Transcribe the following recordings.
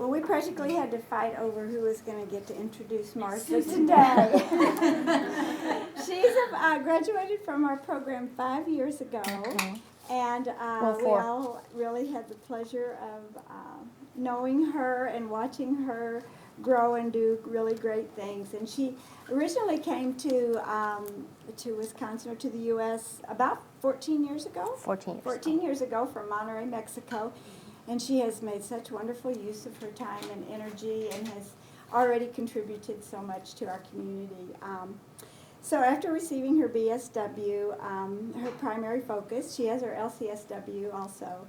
Well, we practically had to fight over who was going to get to introduce Martha today. She's graduated from our program 5 years ago, and we all really had the pleasure of knowing her and watching her grow and do really great things. And she originally came to Wisconsin, or to the U.S. about 14 years ago. 14 years ago from Monterrey, Mexico. And she has made such wonderful use of her time and energy and has already contributed so much to our community. So after receiving her BSW, her primary focus, she has her LCSW also,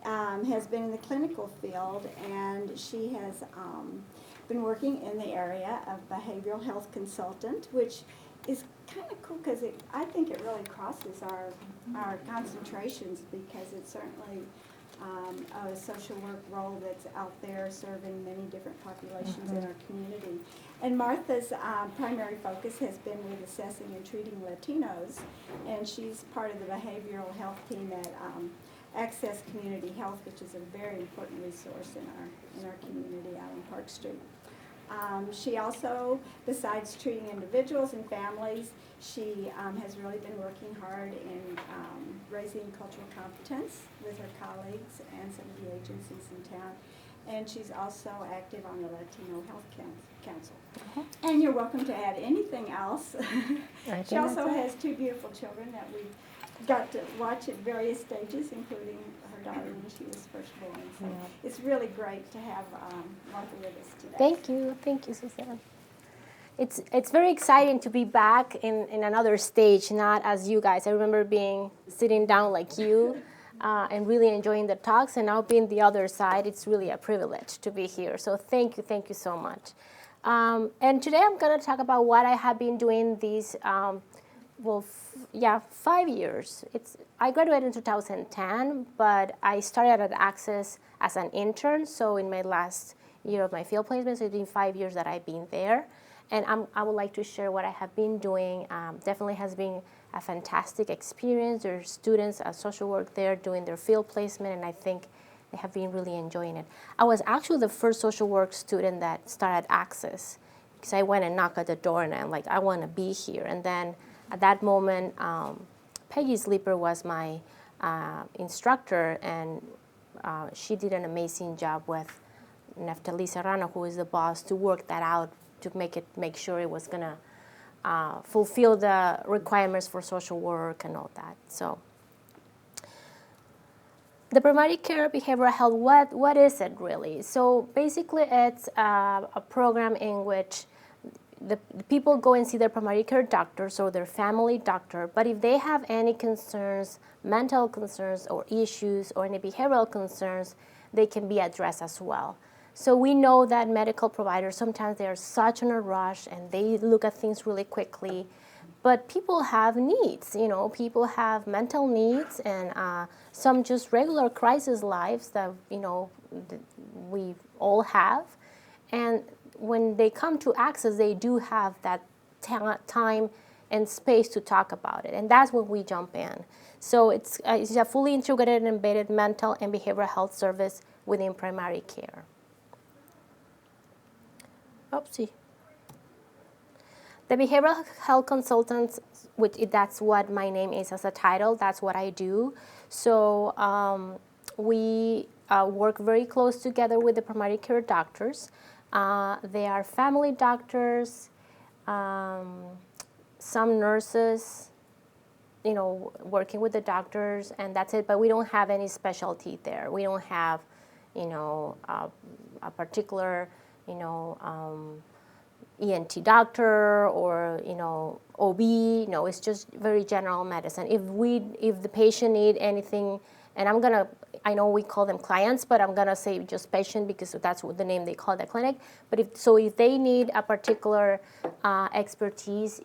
has been in the clinical field, and she has been working in the area of behavioral health consultant, which is kind of cool because I think it really crosses our concentrations, because it's certainly a social work role that's out there serving many different populations in our community. And Martha's primary focus has been with assessing and treating Latinos, and she's part of the behavioral health team at Access Community Health, which is a very important resource in our community out on Park Street. She also, besides treating individuals and families, she has really been working hard in raising cultural competence with her colleagues and some of the agencies in town. And she's also active on the Latino Health Council. And you're welcome to add anything else. She also has two beautiful children that we got to watch at various stages, including her daughter when she was first born. So it's really great to have Martha with us today. Thank you, Suzanne. It's very exciting to be back in another stage, not as you guys. I remember sitting down like you and really enjoying the talks, and now being the other side, it's really a privilege to be here. So thank you so much. And today I'm going to talk about what I have been doing these 5 years. I graduated in 2010, but I started at Access as an intern, so in my last year of my field placement, so it's been 5 years that I've been there. And I would like to share what I have been doing. Definitely has been a fantastic experience. There are students at social work there doing their field placement, and I think they have been really enjoying it. I was actually the first social work student that started Access, because I went and knocked at the door, and I'm like, I want to be here. And then at that moment, Peggy Sleeper was my instructor, and she did an amazing job with Neftali Serrano, who is the boss, to work that out, to make sure it was going to fulfill the requirements for social work and all that. So the primary care behavioral health, what is it really? So basically it's a program in which the people go and see their primary care doctors or their family doctor, but if they have any concerns, mental concerns or issues or any behavioral concerns, they can be addressed as well. So we know that medical providers, sometimes they are such in a rush and they look at things really quickly, but people have needs, people have mental needs and some just regular crisis lives that, we all have. And when they come to Access, they do have that time and space to talk about it, and that's when we jump in. So it's a fully integrated and embedded mental and behavioral health service within primary care. Oopsie. The behavioral health consultants, that's what my name is as a title, that's what I do. So we work very close together with the primary care doctors. They are family doctors, some nurses, working with the doctors, and that's it. But we don't have any specialty there. We don't have, a particular, ENT doctor or OB. No, it's just very general medicine. If the patient need anything, and I know we call them clients, but I'm gonna say just patient because that's what the name they call the clinic. But if they need a particular expertise,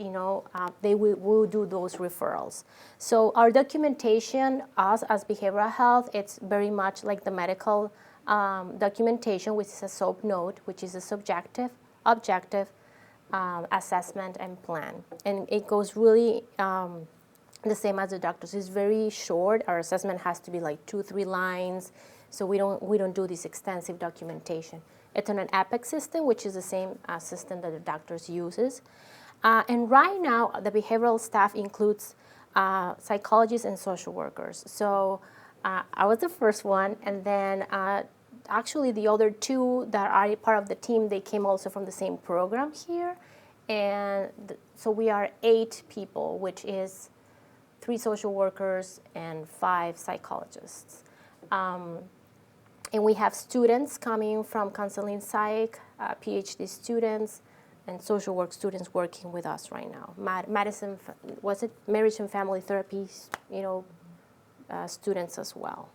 they will do those referrals. So our documentation, us as behavioral health, it's very much like the medical documentation, which is a SOAP note, which is a subjective, objective assessment and plan. And it goes really the same as the doctors. It's very short. Our assessment has to be like 2-3 lines. So we don't do this extensive documentation. It's on an Epic system, which is the same system that the doctors uses. And right now, the behavioral staff includes psychologists and social workers. So I was the first one, and then actually the other two that are part of the team, they came also from the same program here. And so we are 8 people, which is 3 social workers and 5 psychologists. And we have students coming from counseling psych, PhD students, and social work students working with us right now. Madison, marriage and family therapy, students as well.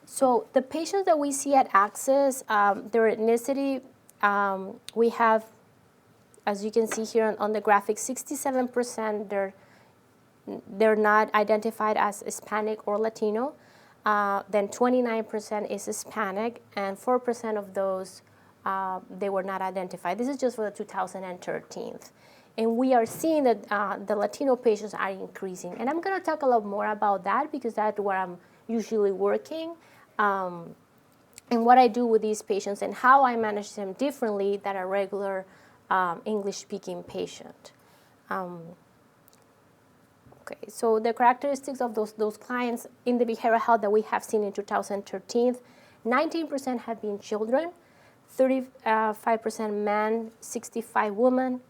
So the patients that we see at Access, their ethnicity, we have, as you can see here on the graphic, 67% they're not identified as Hispanic or Latino. Then 29% is Hispanic, and 4% of those they were not identified. This is just for the 2013. And we are seeing that the Latino patients are increasing. And I'm going to talk a lot more about that because that's where I'm usually working. And what I do with these patients and how I manage them differently than a regular English-speaking patient. Okay, so the characteristics of those clients in the behavioral health that we have seen in 2013, 19% have been children, 35% men, 65 women,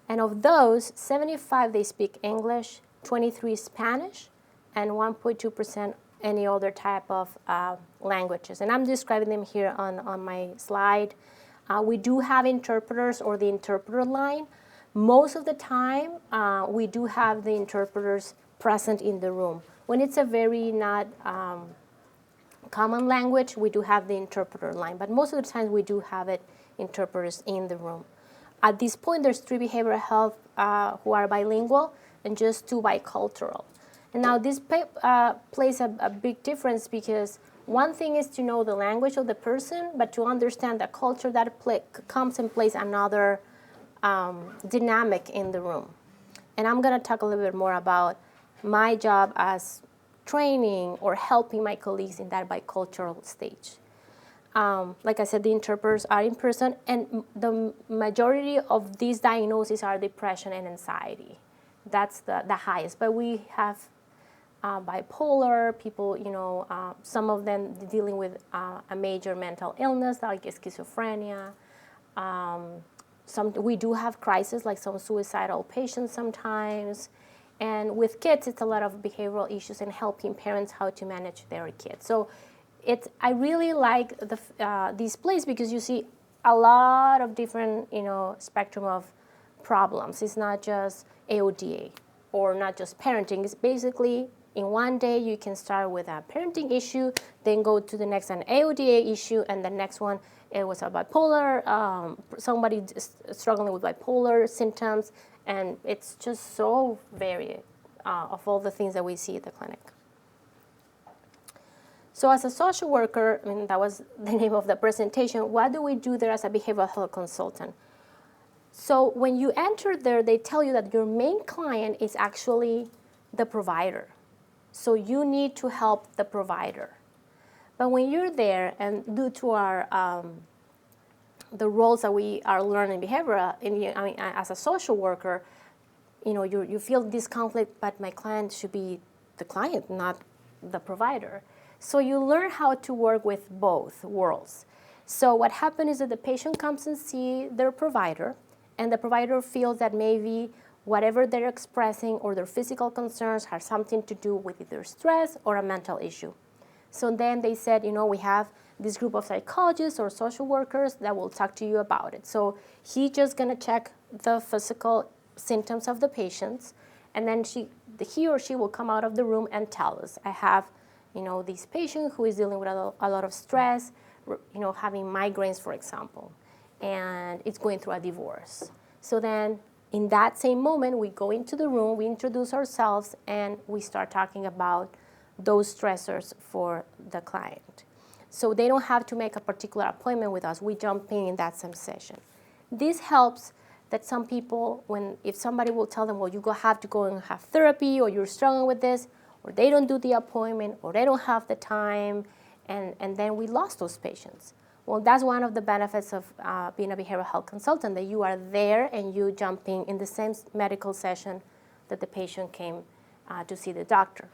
and of those, 75 they speak English, 23 Spanish, and 1.2% any other type of languages. And I'm describing them here on my slide. We do have interpreters or the interpreter line. Most of the time, we do have the interpreters present in the room. When it's a very not common language, we do have the interpreter line. But most of the time, we do have interpreters in the room. At this point, there's 3 behavioral health who are bilingual and just 2 bicultural. And now this plays a big difference because one thing is to know the language of the person, but to understand the culture that comes and plays another dynamic in the room. And I'm going to talk a little bit more about my job as training or helping my colleagues in that bicultural stage. Like I said, the interpreters are in person, and the majority of these diagnoses are depression and anxiety. That's the highest. But we have bipolar people, some of them dealing with a major mental illness like schizophrenia. We do have crises, like some suicidal patients sometimes. And with kids, it's a lot of behavioral issues and helping parents how to manage their kids. So I really like this place because you see a lot of different, spectrum of problems. It's not just AODA or not just parenting. It's basically in one day you can start with a parenting issue, then go to the next an AODA issue, and the next one it was a bipolar, somebody struggling with bipolar symptoms, and it's just so varied of all the things that we see at the clinic. So as a social worker, that was the name of the presentation, what do we do there as a behavioral health consultant? So when you enter there, they tell you that your main client is actually the provider. So you need to help the provider. But when you're there, and due to our the roles that we are learning behavioral, as a social worker, you feel this conflict, but my client should be the client, not the provider. So you learn how to work with both worlds. So what happens is that the patient comes and see their provider, and the provider feels that maybe whatever they're expressing or their physical concerns have something to do with either stress or a mental issue. So then they said, we have this group of psychologists or social workers that will talk to you about it. So he's just going to check the physical symptoms of the patients, and then he or she will come out of the room and tell us, I have this patient who is dealing with a lot of stress, having migraines, for example, and it's going through a divorce. So then in that same moment, we go into the room, we introduce ourselves, and we start talking about those stressors for the client. So they don't have to make a particular appointment with us. We jump in that same session. This helps that some people, if somebody will tell them, well, you have to go and have therapy, or you're struggling with this, or they don't do the appointment, or they don't have the time, and then we lost those patients. Well, that's one of the benefits of being a behavioral health consultant, that you are there and you jumping in the same medical session that the patient came to see the doctor.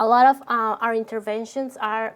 A lot of our interventions are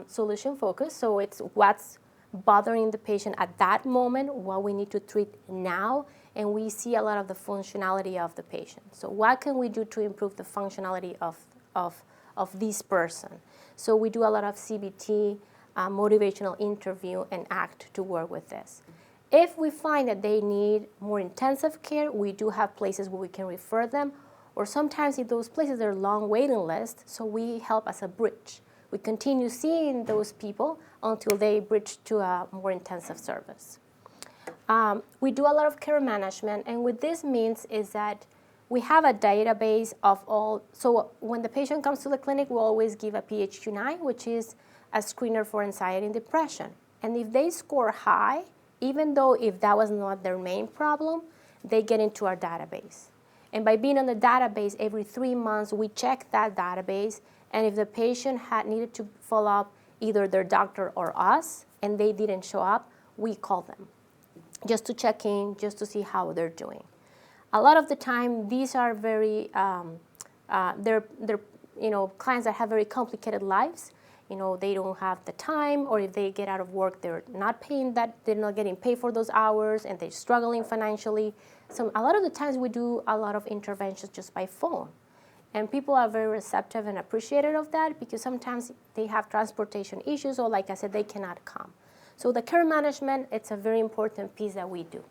solution focused, so it's what's bothering the patient at that moment, what we need to treat now, and we see a lot of the functionality of the patient. So what can we do to improve the functionality of this person? So we do a lot of CBT, motivational interview, and ACT to work with this. If we find that they need more intensive care, we do have places where we can refer them, or sometimes in those places there are long waiting lists, so we help as a bridge. We continue seeing those people until they bridge to a more intensive service. We do a lot of care management, and what this means is that we have a database of all, so when the patient comes to the clinic, we'll always give a PHQ-9, which is a screener for anxiety and depression. And if they score high, even though if that was not their main problem, they get into our database. And by being on the database, every 3 months, we check that database, and if the patient had needed to follow up either their doctor or us, and they didn't show up, we call them just to check in, just to see how they're doing. A lot of the time, these are very, they're clients that have very complicated lives. They don't have the time, or if they get out of work, they're not getting paid for those hours, and they're struggling financially. So a lot of the times we do a lot of interventions just by phone. And people are very receptive and appreciative of that, because sometimes they have transportation issues, or like I said, they cannot come. So the care management, it's a very important piece that we do.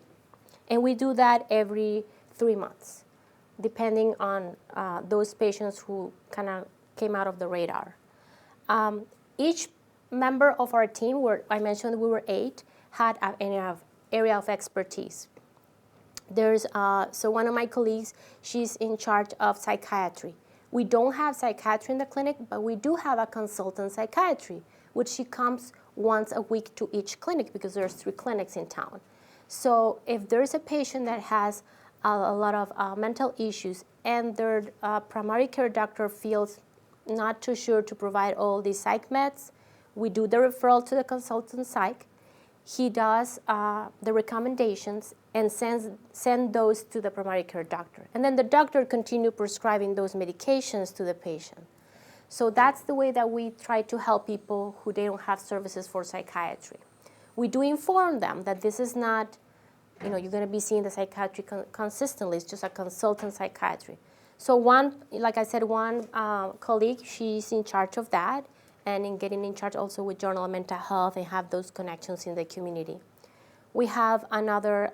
And we do that every 3 months, depending on those patients who kind of came out of the radar. Each member of our team, where I mentioned we were 8, had an area of expertise. So one of my colleagues, she's in charge of psychiatry. We don't have psychiatry in the clinic, but we do have a consultant psychiatry, which she comes once a week to each clinic, because there's 3 clinics in town. So if there's a patient that has a lot of mental issues, and their primary care doctor feels not too sure to provide all these psych meds, we do the referral to the consultant psych. He does the recommendations and send those to the primary care doctor. And then the doctor continue prescribing those medications to the patient. So that's the way that we try to help people who they don't have services for psychiatry. We do inform them that this is not, you're going to be seeing the psychiatry consistently. It's just a consultant psychiatry. So one colleague, she's in charge of that, and in getting in charge also with Journal of Mental Health and have those connections in the community. We have another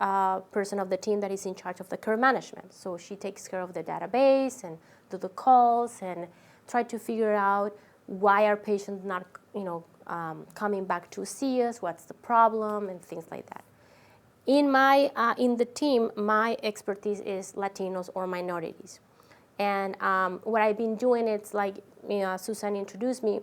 person of the team that is in charge of the care management. So she takes care of the database and do the calls and try to figure out why are patients not, coming back to see us, what's the problem, and things like that. In the team, my expertise is Latinos or minorities. And what I've been doing, it's like Susan introduced me,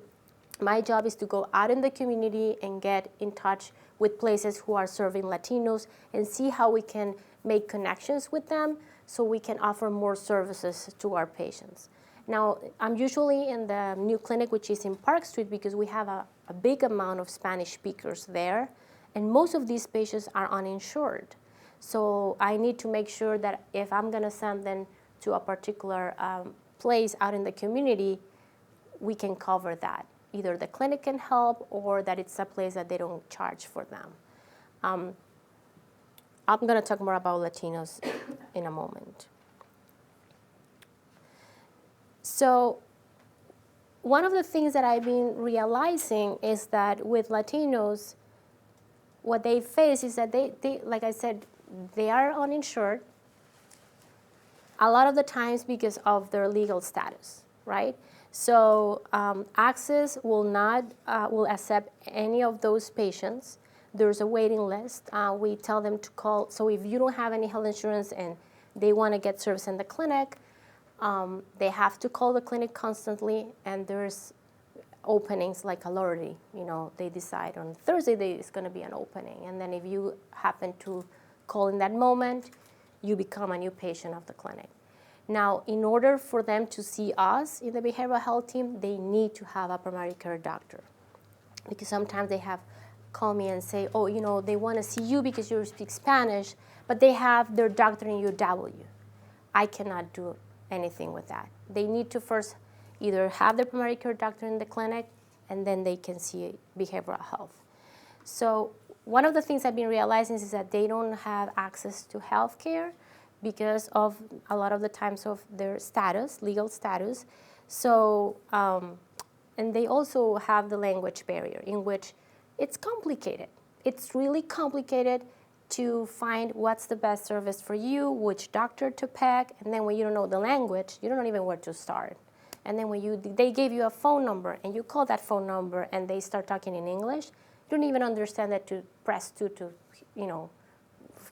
my job is to go out in the community and get in touch with places who are serving Latinos and see how we can make connections with them so we can offer more services to our patients. Now, I'm usually in the new clinic, which is in Park Street, because we have a big amount of Spanish speakers there, and most of these patients are uninsured. So I need to make sure that if I'm going to send them to a particular place out in the community, we can cover that. Either the clinic can help, or that it's a place that they don't charge for them. I'm going to talk more about Latinos in a moment. So one of the things that I've been realizing is that with Latinos, what they face is that they like I said, they are uninsured a lot of the times because of their legal status, right? So Access will accept any of those patients. There's a waiting list. We tell them to call. So if you don't have any health insurance and they want to get service in the clinic, they have to call the clinic constantly, and there's openings like a lottery. They decide on Thursday it's going to be an opening, and then if you happen to call in that moment, you become a new patient of the clinic. Now, in order for them to see us in the behavioral health team, they need to have a primary care doctor. Because sometimes they have call me and say, oh, they want to see you because you speak Spanish, but they have their doctor in UW. I cannot do anything with that. They need to first either have their primary care doctor in the clinic, and then they can see behavioral health. So one of the things I've been realizing is that they don't have access to health care because of a lot of the times of their status, legal status. So, and they also have the language barrier in which it's complicated. It's really complicated to find what's the best service for you, which doctor to pick, and then when you don't know the language, you don't know even where to start. And then when they give you a phone number and you call that phone number and they start talking in English, you don't even understand that to press 2 to,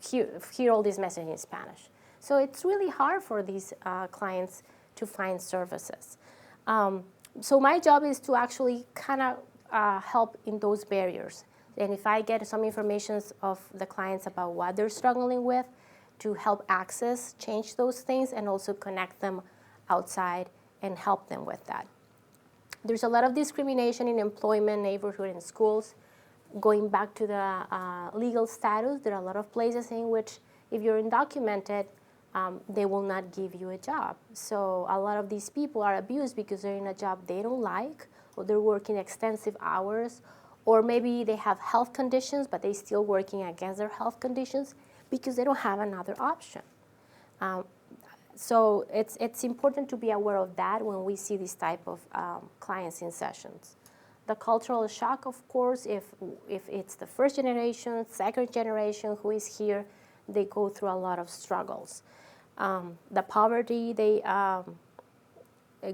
hear all these messages in Spanish. So it's really hard for these clients to find services. So my job is to actually kind of help in those barriers. And if I get some information of the clients about what they're struggling with, to help access, change those things, and also connect them outside and help them with that. There's a lot of discrimination in employment, neighborhood, and schools. Going back to the legal status, there are a lot of places in which if you're undocumented, they will not give you a job. So a lot of these people are abused because they're in a job they don't like, or they're working extensive hours, or maybe they have health conditions, but they're still working against their health conditions because they don't have another option. So it's important to be aware of that when we see this type of clients in sessions. The cultural shock, of course, if it's the first generation, second generation who is here, they go through a lot of struggles. The poverty they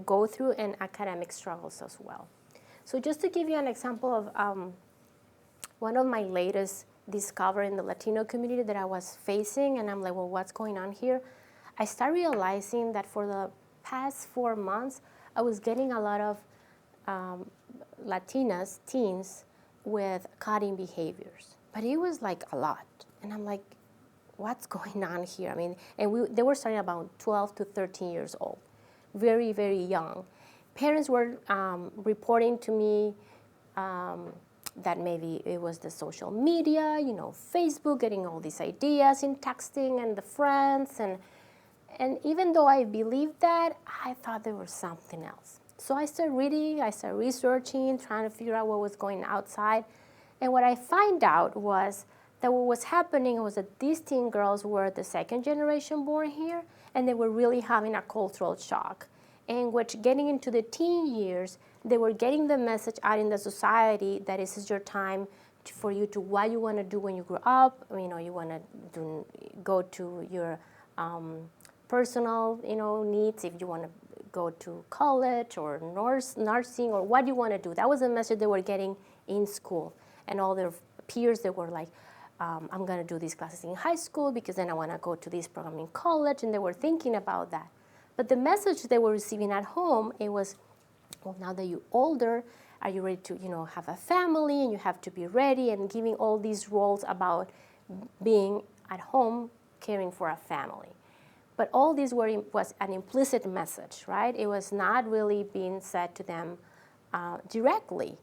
go through, and academic struggles as well. So just to give you an example of one of my latest discovery in the Latino community that I was facing, and I'm like, well, what's going on here? I started realizing that for the past 4 months, I was getting a lot of Latinas, teens, with cutting behaviors. But it was like a lot. And I'm like, what's going on here? I mean, and they were starting about 12 to 13 years old, very, very young. Parents were reporting to me that maybe it was the social media, Facebook, getting all these ideas in texting and the friends. And even though I believed that, I thought there was something else. So I started reading, I started researching, trying to figure out what was going outside. And what I found out was that what was happening was that these teen girls were the second generation born here, and they were really having a cultural shock, in which getting into the teen years, they were getting the message out in the society that this is your time for you to what you want to do when you grow up. You want to go to your personal, needs, if you want to go to college or nursing or what you want to do. That was the message they were getting in school. And all their peers, they were like, I'm going to do these classes in high school because then I want to go to this program in college, and they were thinking about that. But the message they were receiving at home, it was, well, now that you're older, are you ready to, have a family, and you have to be ready, and giving all these roles about being at home, caring for a family. But all these was an implicit message, right? It was not really being said to them directly.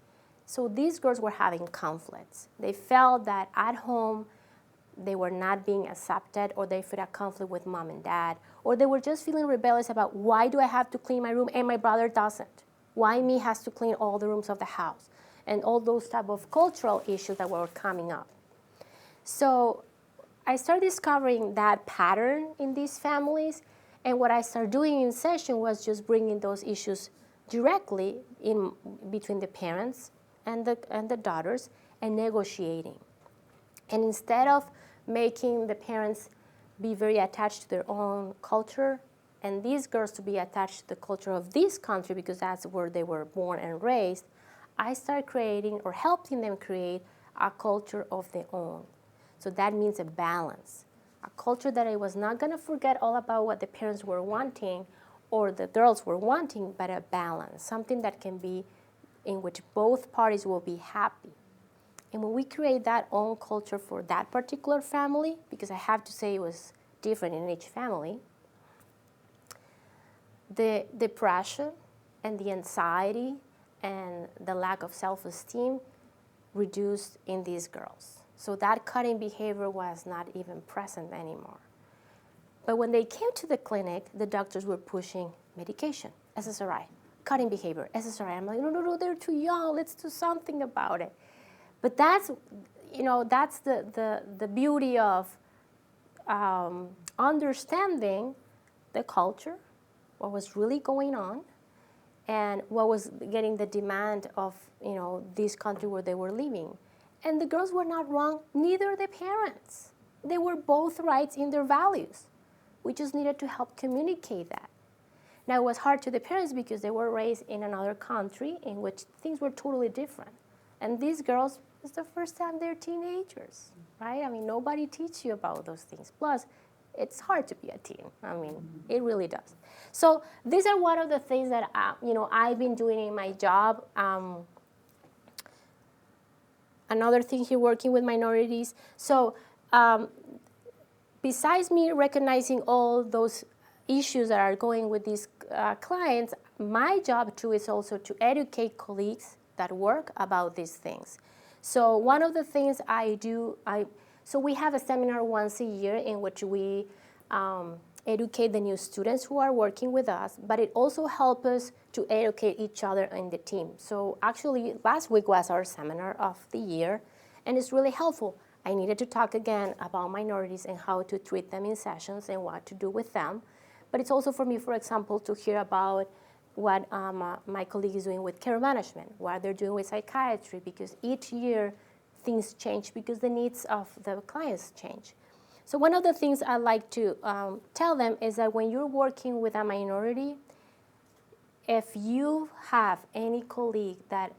So these girls were having conflicts. They felt that at home they were not being accepted, or they felt a conflict with mom and dad, or they were just feeling rebellious about, why do I have to clean my room and my brother doesn't? Why me has to clean all the rooms of the house? And all those type of cultural issues that were coming up. So I started discovering that pattern in these families, and what I started doing in session was just bringing those issues directly in between the parents and the daughters, and negotiating. And instead of making the parents be very attached to their own culture, and these girls to be attached to the culture of this country because that's where they were born and raised, I started creating or helping them create a culture of their own. So that means a balance, a culture that I was not going to forget all about what the parents were wanting or the girls were wanting, but a balance, something that can be in which both parties will be happy. And when we create that own culture for that particular family, because I have to say it was different in each family, the depression and the anxiety and the lack of self-esteem reduced in these girls. So that cutting behavior was not even present anymore. But when they came to the clinic, the doctors were pushing medication, SSRI, cutting behavior, SSRI. I'm like, no, they're too young. Let's do something about it. But that's the beauty of understanding the culture, what was really going on, and what was getting the demand of this country where they were living. And the girls were not wrong, neither the parents. They were both right in their values. We just needed to help communicate that. Now, it was hard to the parents because they were raised in another country in which things were totally different. And these girls, it's the first time they're teenagers, right? I mean, nobody teaches you about those things. Plus, it's hard to be a teen. I mean, it really does. So these are one of the things that, I've been doing in my job. Another thing here, working with minorities. So besides me recognizing all those issues that are going with these clients, my job too is also to educate colleagues that work about these things. So one of the things I do, so we have a seminar once a year in which we educate the new students who are working with us, but it also helps us to educate each other in the team. So actually, last week was our seminar of the year, and it's really helpful. I needed to talk again about minorities and how to treat them in sessions and what to do with them. But it's also for me, for example, to hear about what my colleague is doing with care management, what they're doing with psychiatry, because each year things change because the needs of the clients change. So one of the things I like to tell them is that when you're working with a minority, if you have any colleague that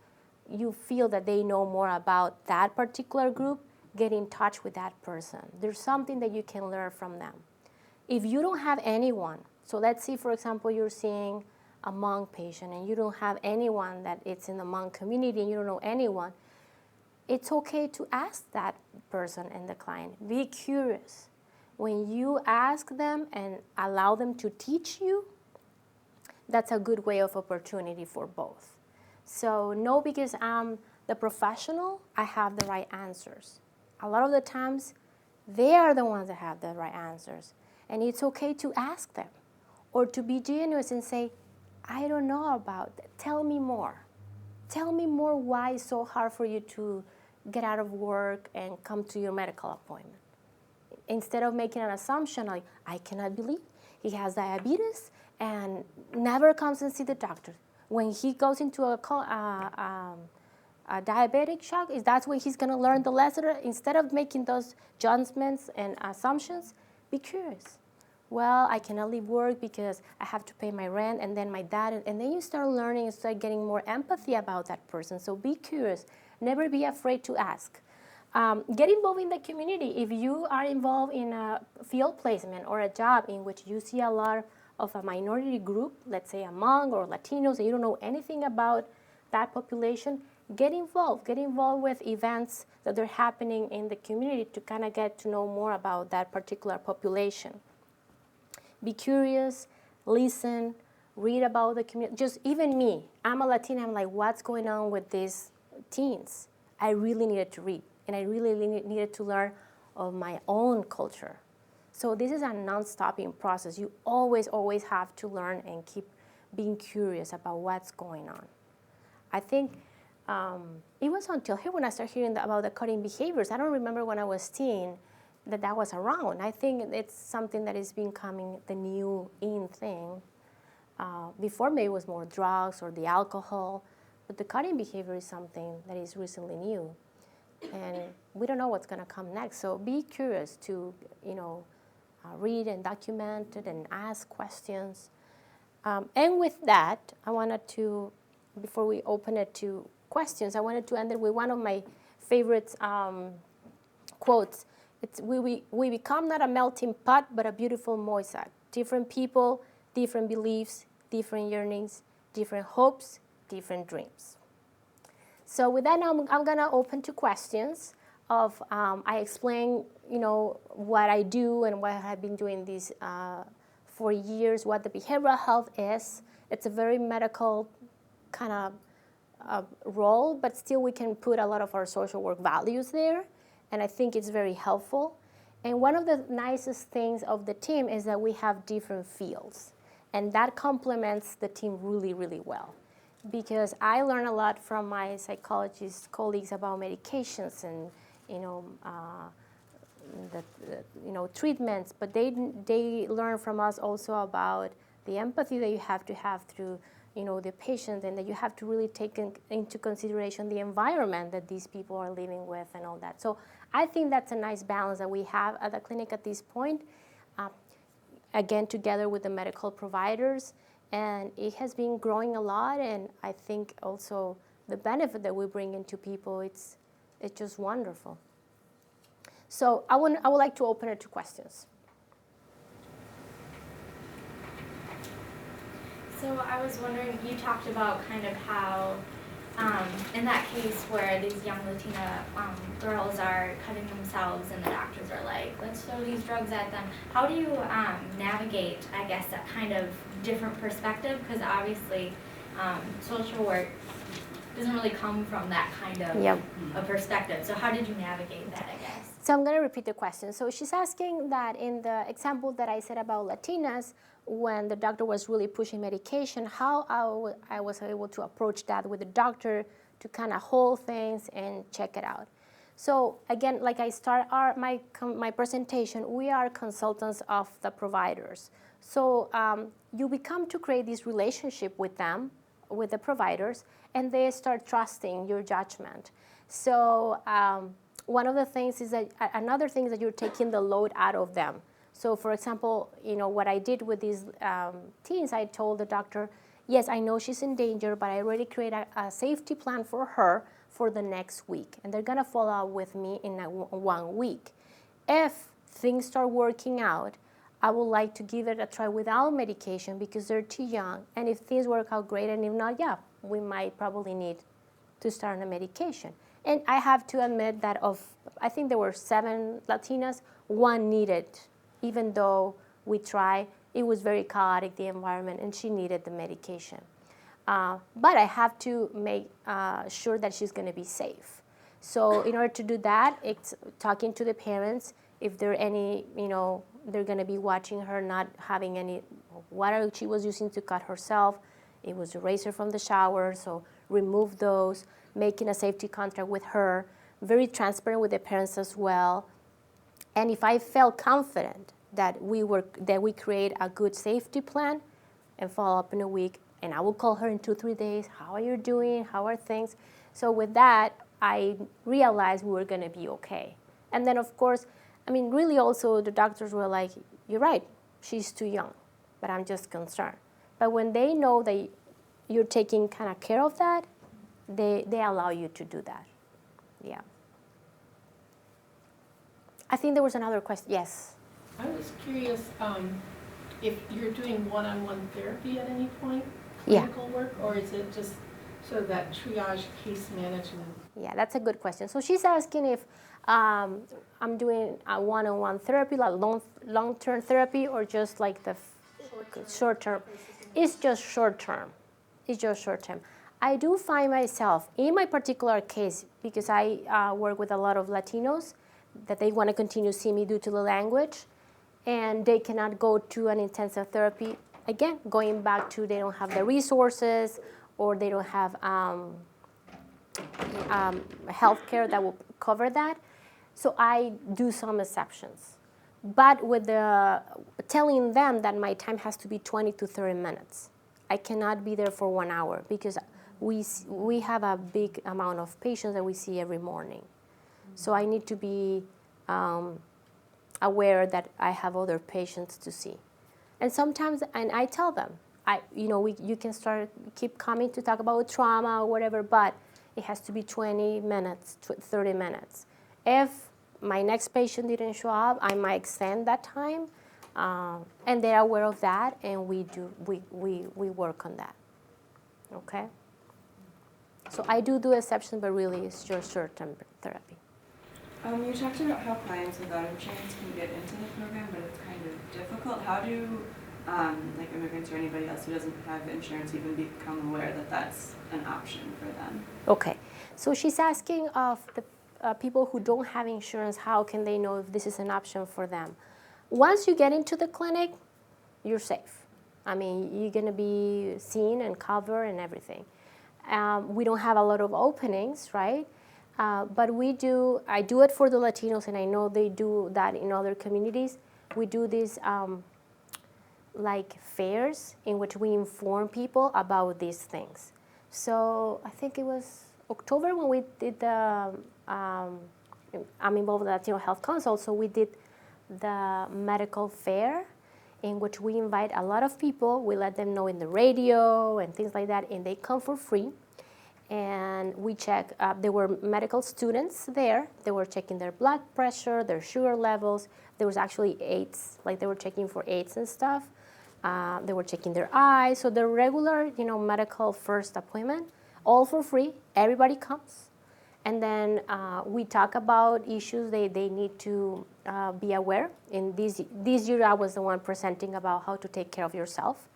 you feel that they know more about that particular group, get in touch with that person. There's something that you can learn from them. If you don't have anyone, so let's say, for example, you're seeing a Hmong patient and you don't have anyone that it's in the Hmong community and you don't know anyone, it's okay to ask that person and the client. Be curious. When you ask them and allow them to teach you, that's a good way of opportunity for both. So no, because I'm the professional, I have the right answers. A lot of the times, they are the ones that have the right answers. And it's okay to ask them or to be generous and say, I don't know about that. Tell me more. Tell me more why it's so hard for you to get out of work and come to your medical appointment. Instead of making an assumption like, I cannot believe he has diabetes and never comes and see the doctor. When he goes into a diabetic shock, that's when he's going to learn the lesson. Instead of making those judgments and assumptions, be curious. Well, I cannot leave work because I have to pay my rent and then my dad, and then you start learning and start getting more empathy about that person. So be curious. Never be afraid to ask. Get involved in the community. If you are involved in a field placement or a job in which you see a lot of a minority group, let's say Hmong or Latinos, and you don't know anything about that population, get involved. Get involved with events that are happening in the community to kind of get to know more about that particular population. Be curious, listen, read about the community. Just even me, I'm a Latina, I'm like, what's going on with these teens? I really needed to read, and I really needed to learn of my own culture. So this is a non-stopping process. You always have to learn and keep being curious about what's going on. I think it was until here when I started hearing about the cutting behaviors. I don't remember when I was teen that was around. I think it's something that is becoming the new in thing. Before maybe it was more drugs or the alcohol, but the cutting behavior is something that is recently new. And we don't know what's going to come next. So be curious to, read and document it and ask questions. And with that, I wanted to, before we open it to questions, I wanted to end it with one of my favorite quotes. It's, we become not a melting pot, but a beautiful mosaic. Different people, different beliefs, different yearnings, different hopes, different dreams. So with that, now I'm going to open to questions. I explain, what I do and what I have been doing these for years what the behavioral health is. It's a very medical kind of role, but still we can put a lot of our social work values there, and I think it's very helpful. And one of the nicest things of the team is that we have different fields, and that complements the team really, really well. Because I learn a lot from my psychologist colleagues about medications and treatments, but they learn from us also about the empathy that you have to have through the patient, and that you have to really take into consideration the environment that these people are living with and all that. So I think that's a nice balance that we have at the clinic at this point, again, together with the medical providers. And it has been growing a lot, and I think also the benefit that we bring into people, it's just wonderful. So I would like to open it to questions. So I was wondering, you talked about kind of how, in that case where these young Latina girls are cutting themselves and the doctors are like, let's throw these drugs at them. How do you navigate, I guess, that kind of different perspective? Because obviously social work doesn't really come from that kind of a perspective. So how did you navigate that, I guess? So I'm going to repeat the question. So she's asking that in the example that I said about Latinas, when the doctor was really pushing medication, how I was able to approach that with the doctor to kind of hold things and check it out. So again, like I start my presentation, we are consultants of the providers. So you become to create this relationship with them, with the providers, and they start trusting your judgment. So one of the things is that, another thing is that you're taking the load out of them. So for example, what I did with these teens, I told the doctor, yes, I know she's in danger, but I already created a safety plan for her for the next week. And they're gonna follow up with me in 1 week. If things start working out, I would like to give it a try without medication because they're too young. And if things work out great, and if not, we might probably need to start on a medication. And I have to admit that I think there were 7 Latinas, 1 needed, even though we tried, it was very chaotic, the environment, and she needed the medication. But I have to make sure that she's gonna be safe. So in order to do that, it's talking to the parents, if there are any, they're gonna be watching her not having any, what she was using to cut herself. It was a razor from the shower, so remove those, making a safety contract with her, very transparent with the parents as well. And if I felt confident that we create a good safety plan and follow up in a week, and I will call her in 2-3 days, how are you doing, how are things? So with that, I realized we were gonna be okay. And then of course, really also the doctors were like, you're right, she's too young, but I'm just concerned. But when they know that you're taking kind of care of that, they allow you to do that. Yeah. I think there was another question. Yes. I was curious if you're doing one-on-one therapy at any point, clinical work, or is it just sort of that triage case management? Yeah, that's a good question. So she's asking if I'm doing a one-on-one therapy, like long-term therapy, or just like the short-term. It's just short-term. It's just short-term. I do find myself, in my particular case, because I work with a lot of Latinos, that they want to continue seeing me due to the language, and they cannot go to an intensive therapy. Again, going back to they don't have the resources, or they don't have health care that will cover that. So I do some exceptions. But with telling them that my time has to be 20 to 30 minutes. I cannot be there for 1 hour because we have a big amount of patients that we see every morning. So I need to be aware that I have other patients to see. And sometimes, and I tell them, you can keep coming to talk about trauma or whatever, but it has to be 20 minutes, 30 minutes. If my next patient didn't show up, I might extend that time, and they're aware of that, and we work on that. Okay. So I do exceptions, but really it's just short-term therapy. You talked about how clients without insurance can get into the program, but it's kind of difficult. How do like immigrants or anybody else who doesn't have insurance even become aware that that's an option for them? Okay, so she's asking of the people who don't have insurance, how can they know if this is an option for them? Once you get into the clinic, you're safe. I mean, you're going to be seen and covered and everything. We don't have a lot of openings, right? But I do it for the Latinos, and I know they do that in other communities. We do these like fairs in which we inform people about these things. So I think it was October when we did I'm involved in the Latino Health Council, so we did the medical fair in which we invite a lot of people. We let them know in the radio and things like that, and they come for free. And we check, there were medical students there. They were checking their blood pressure, their sugar levels. There was actually AIDS, like they were checking for AIDS and stuff. They were checking their eyes. So the regular, medical first appointment, all for free. Everybody comes. And then we talk about issues they need to be aware. In this year, I was the one presenting about how to take care of yourself.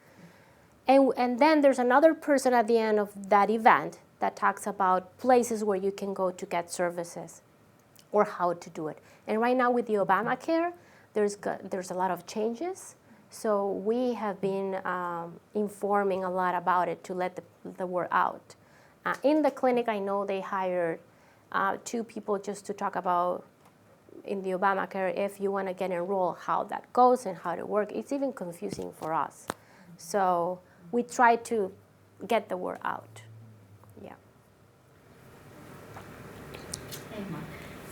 And then there's another person at the end of that event that talks about places where you can go to get services or how to do it. And right now with the Obamacare, there's a lot of changes. So we have been informing a lot about it to let the word out. In the clinic, I know they hired 2 people just to talk about in the Obamacare, if you want to get enrolled, how that goes and how to work. It's even confusing for us. So we try to get the word out. Yeah. Hey, Mark.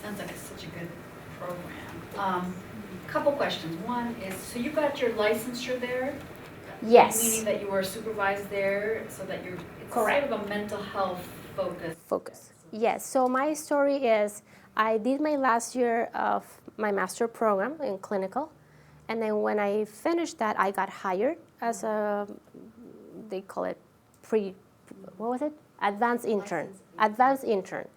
Sounds like it's such a good program. Couple questions. One is, so you got your licensure there? Yes. Meaning that you were supervised there, so that it's Correct. sort of a mental health focus. Yes. So my story is, I did my last year of my master program in clinical, and then when I finished that, I got hired as they call it advanced intern.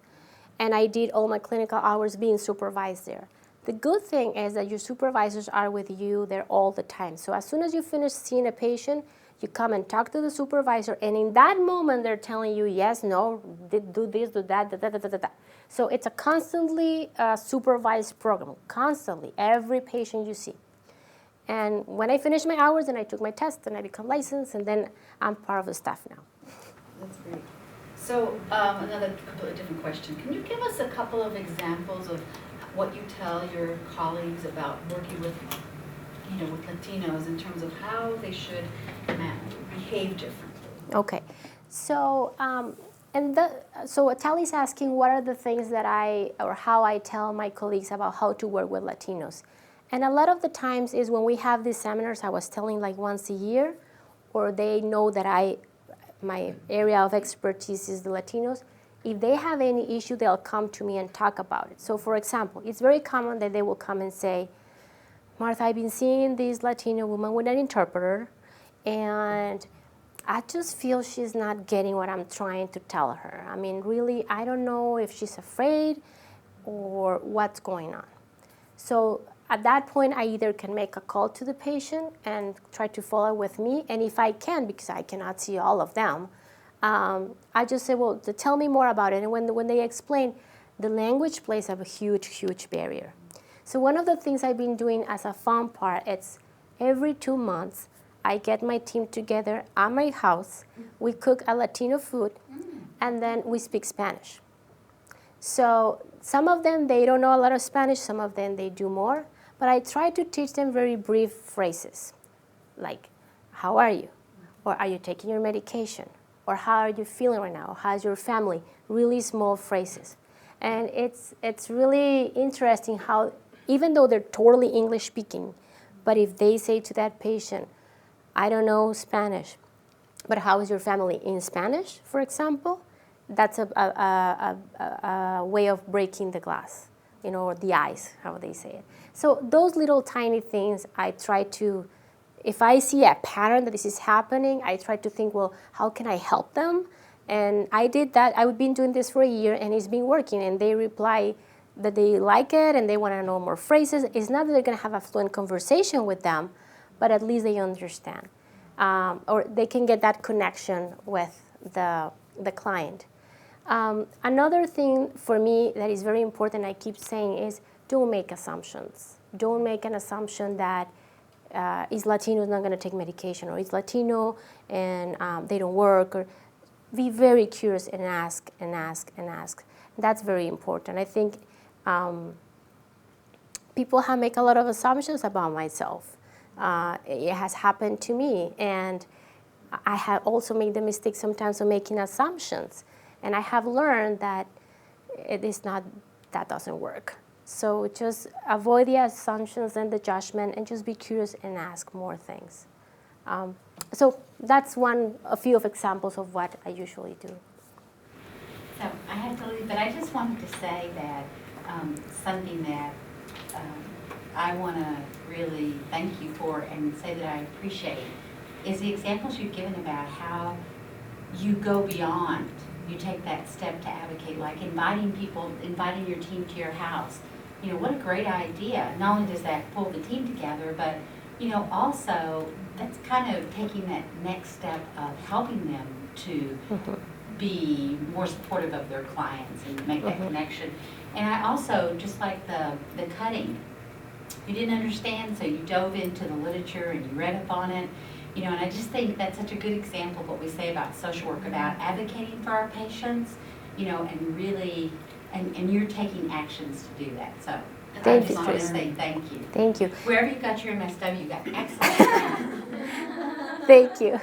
And I did all my clinical hours being supervised there. The good thing is that your supervisors are with you there all the time. So as soon as you finish seeing a patient, you come and talk to the supervisor, and in that moment, they're telling you, yes, no, do this, do that, da, da, da, da, da. So it's a constantly supervised program, constantly, every patient you see. And when I finished my hours, and I took my test, and I become licensed, and then I'm part of the staff now. That's great. So another completely different question. Can you give us a couple of examples of what you tell your colleagues about working with, with Latinos in terms of how they should behave differently? Okay, so so Tally's asking what are the things that how I tell my colleagues about how to work with Latinos. And a lot of the times is when we have these seminars, I was telling like once a year, or they know that my area of expertise is the Latinos. If they have any issue, they'll come to me and talk about it. So for example, it's very common that they will come and say, Martha, I've been seeing this Latino woman with an interpreter, and I just feel she's not getting what I'm trying to tell her. I mean, really, I don't know if she's afraid or what's going on. So at that point, I either can make a call to the patient and try to follow with me, and if I can, because I cannot see all of them, I just say, well, tell me more about it. And when they explain, the language plays a huge, huge barrier. So one of the things I've been doing as a fun part, it's every 2 months, I get my team together at my house, we cook a Latino food, and then we speak Spanish. So some of them, they don't know a lot of Spanish, some of them they do more, but I try to teach them very brief phrases, like, how are you? Or are you taking your medication? Or how are you feeling right now? How's your family? Really small phrases. And it's really interesting how, even though they're totally English speaking, but if they say to that patient, I don't know Spanish, but how is your family in Spanish, for example, that's a way of breaking the glass, or the ice, how they say it. So those little tiny things I try to, if I see a pattern that this is happening, I try to think, well, how can I help them? And I did that. I've been doing this for a year, and it's been working. And they reply that they like it, and they want to know more phrases. It's not that they're going to have a fluent conversation with them, but at least they understand. Or they can get that connection with the client. Another thing for me that is very important, I keep saying, is don't make assumptions. Don't make an assumption that is Latino not going to take medication, or is Latino and they don't work. Or be very curious and ask and ask and ask. That's very important. I think people have make a lot of assumptions about myself. It has happened to me, and I have also made the mistake sometimes of making assumptions. And I have learned that it is not, that doesn't work. So just avoid the assumptions and the judgment, and just be curious and ask more things. So that's a few of examples of what I usually do. So I have to leave, but I just wanted to say that something that I want to really thank you for and say that I appreciate is the examples you've given about how you go beyond. You take that step to advocate, like inviting people, inviting your team to your house. You know, what a great idea. Not only does that pull the team together, but, you know, also that's kind of taking that next step of helping them to be more supportive of their clients and make that connection. And I also, just like the cutting, you didn't understand, so you dove into the literature and you read up on it. You know, and I just think that's such a good example of what we say about social work, about advocating for our patients, you know, and really, and you're taking actions to do that. So I just want to say thank you. Thank you. Wherever you got your MSW, you got excellent. Thank you.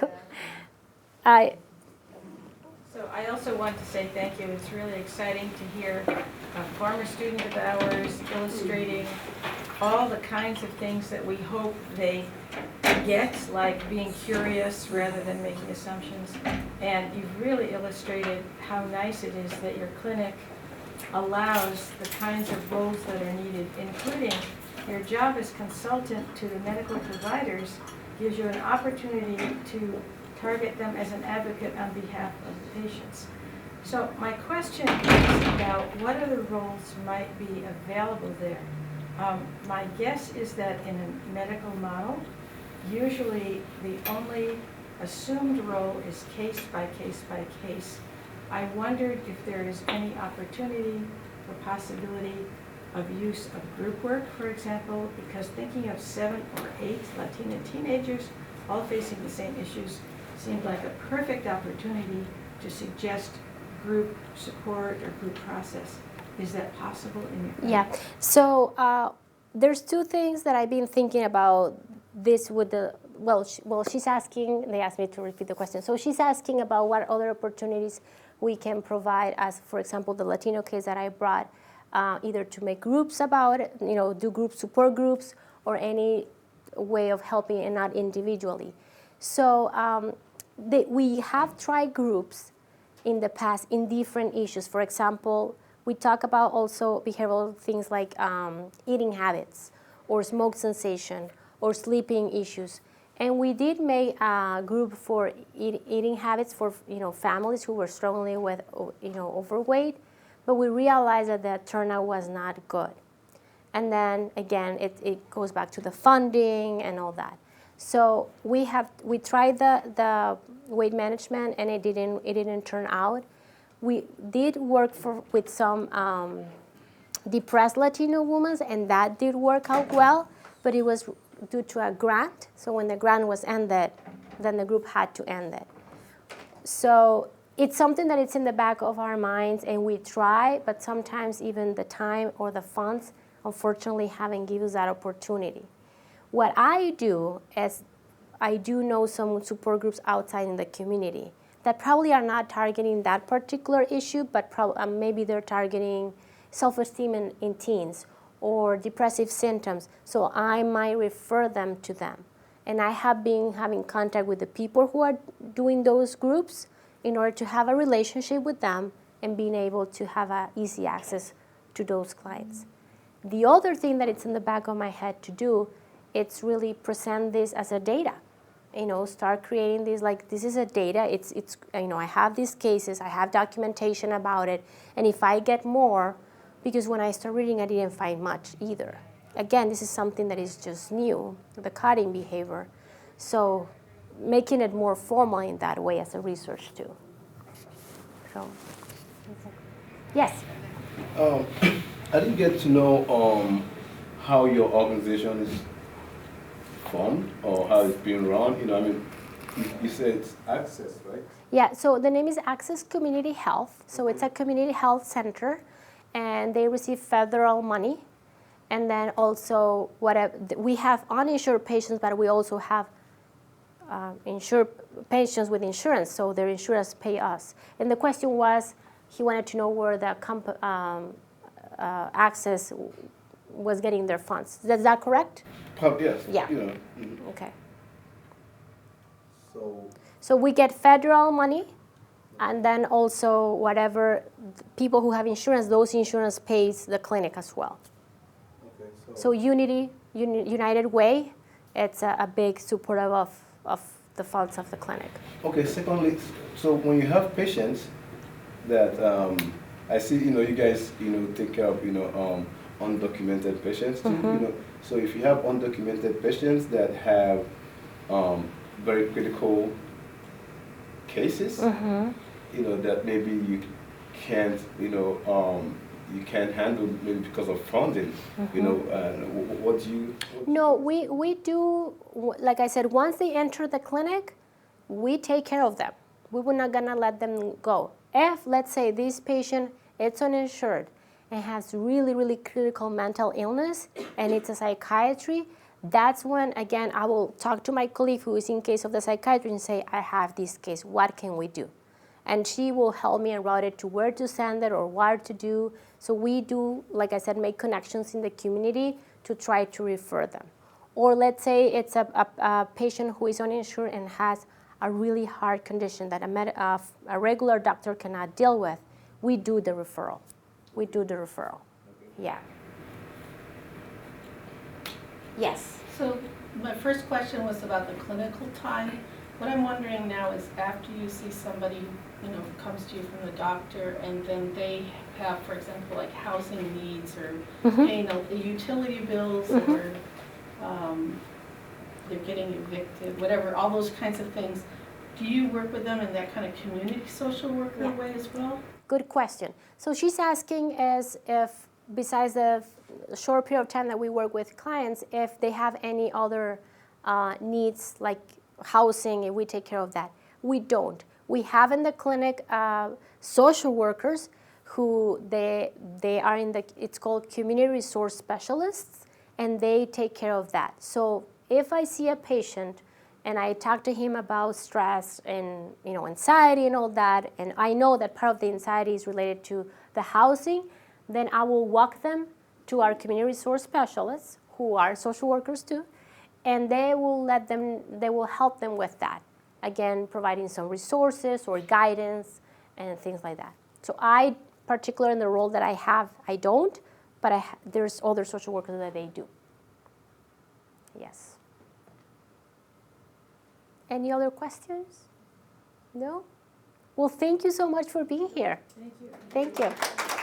So I also want to say thank you. It's really exciting to hear a former student of ours illustrating all the kinds of things that we hope they get, like being curious rather than making assumptions. And you've really illustrated how nice it is that your clinic allows the kinds of roles that are needed, including your job as consultant to the medical providers gives you an opportunity to target them as an advocate on behalf of the patients. So my question is about what other roles might be available there. My guess is that in a medical model, usually the only assumed role is case by case by case. I wondered if there is any opportunity or possibility of use of group work, for example, because thinking of 7 or 8 Latina teenagers all facing the same issues seemed like a perfect opportunity to suggest group support or group process. Is that possible in your clinic? Yeah. So there's two things that I've been thinking about this with the, she's asking, they asked me to repeat the question. So she's asking about what other opportunities we can provide as, for example, the Latino case that I brought, either to make groups about it, you know, do group support groups, or any way of helping and not individually. So we have tried groups in the past in different issues. For example, we talk about also behavioral things like eating habits, or smoke cessation, or sleeping issues. And we did make a group for eating habits for, you know, families who were struggling with, you know, overweight, but we realized that the turnout was not good. And then again, it goes back to the funding and all that. So we tried the weight management, and it didn't turn out. We did work with some depressed Latino women, and that did work out well, but it was due to a grant. So when the grant was ended, then the group had to end it. So it's something that it's in the back of our minds, and we try, but sometimes even the time or the funds, unfortunately, haven't given us that opportunity. What I do is I do know some support groups outside in the community that probably are not targeting that particular issue, but maybe they're targeting self-esteem in teens or depressive symptoms. So I might refer them to them. And I have been having contact with the people who are doing those groups in order to have a relationship with them and being able to have easy access to those clients. The other thing that it's in the back of my head to do, it's really present this as a data. You know, start creating this, like, this is a data, it's you know, I have these cases, I have documentation about it, and if I get more, because when I started reading, I didn't find much either. again, this is something that is just new, the cutting behavior. So making it more formal in that way as a research too. So, yes? I didn't get to know how your organization is formed or how it's being run. You know, I mean, you said it's Access, right? Yeah, so the name is Access Community Health. So it's a community health center, and they receive federal money. And then also, we have uninsured patients, but we also have insured patients with insurance, so their insurance pay us. And the question was, he wanted to know where the Access was getting their funds. Is that correct? Yes. Yeah. You know, mhm. Okay. So, So we get federal money, and then also whatever people who have insurance, those insurance pays the clinic as well. okay, So United Way, it's a big supporter of the funds of the clinic. okay, secondly, so when you have patients that, I see, you know, you guys, you know, take care of, you know, undocumented patients too, you know. So if you have undocumented patients that have very critical cases, you know, that maybe you can't, you know, you can't handle maybe because of funding, you know, what do you? No, we do, like I said, once they enter the clinic, we take care of them. We were not gonna let them go. If, let's say, this patient is uninsured and has really, really critical mental illness and it's a psychiatry, that's when, again, I will talk to my colleague who is in case of the psychiatry and say, I have this case, what can we do? And she will help me and route it to where to send it or what to do. So we do, like I said, make connections in the community to try to refer them. Or let's say it's a patient who is uninsured and has a really hard condition that a regular doctor cannot deal with, we do the referral. We do the referral. Yeah. Yes. So my first question was about the clinical time. What I'm wondering now is after you see somebody, you know, comes to you from the doctor and then they have, for example, like housing needs or paying the utility bills or they're getting evicted, whatever, all those kinds of things. Do you work with them in that kind of community social worker way as well? Good question. So she's asking is if, besides the short period of time that we work with clients, if they have any other needs like housing, if we take care of that. We don't. We have in the clinic social workers who they are in the, it's called community resource specialists, and they take care of that. So if I see a patient and I talk to him about stress and, you know, anxiety and all that, and I know that part of the anxiety is related to the housing, then I will walk them to our community resource specialists, who are social workers too, and they will help them with that. Again, providing some resources or guidance and things like that. So I, particularly in the role that I have, I don't, but there's other social workers that they do. Yes. Any other questions? No? Well, thank you so much for being here. Thank you. Thank you.